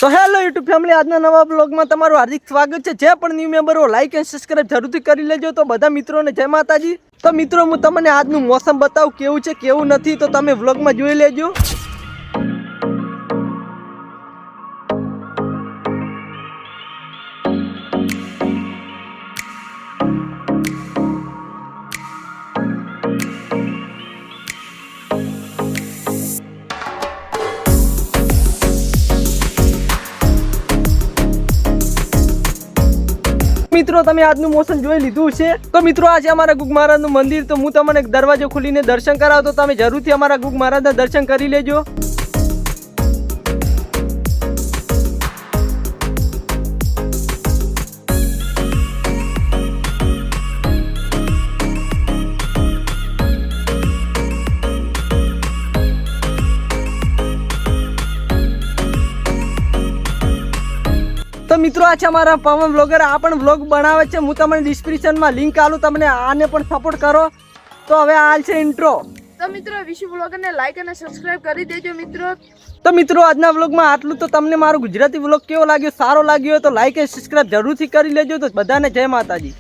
તો hello YouTube family, આજના નવા બ્લોગમાં તમારું હાર્દિક સ્વાગત છે। જે પણ ન્યૂ મેમ્બર હો લાઈક એન્ડ સબસ્ક્રાઇબ જરૂરથી કરી લેજો। તો બધા મિત્રોને જય માતાજી। તો મિત્રો હું તમને આજનું મોસમ બતાવું કેવું છે કેવું નથી, તો તમે વ્લોગમાં જોઈ લેજો। મિત્રો તમે આજનું મોસમ જોઈ લીધું છે। તો મિત્રો આજે અમારા ગુગ મહારાજનું મંદિર, તો હું તમને દરવાજો ખોલીને દર્શન કરાવું, તો તમે જરૂરથી અમારા ગુગ મહારાજના દર્શન કરી લેજો। તો મિત્રો આ છે અમારા પવન બ્લોગર, આ પણ બ્લોગ બનાવે છે। હું તમને ડિસ્ક્રિપ્શનમાં લિંક આલું, તમને આને પણ સપોર્ટ કરો। તો હવે હાલ છે ઇન્ટ્રો। તો મિત્રો વિશુ બ્લોગરને લાઈક અને સબસ્ક્રાઇબ કરી દેજો મિત્રો। તો મિત્રો આજના વ્લોગમાં આટલું। તો તમને મારો ગુજરાતી વ્લોગ કેવો લાગ્યો, સારો લાગ્યો હોય તો લાઈક અને સબસ્ક્રાઇબ જરૂરથી કરી લેજો। તો બધાને જય માતાજી।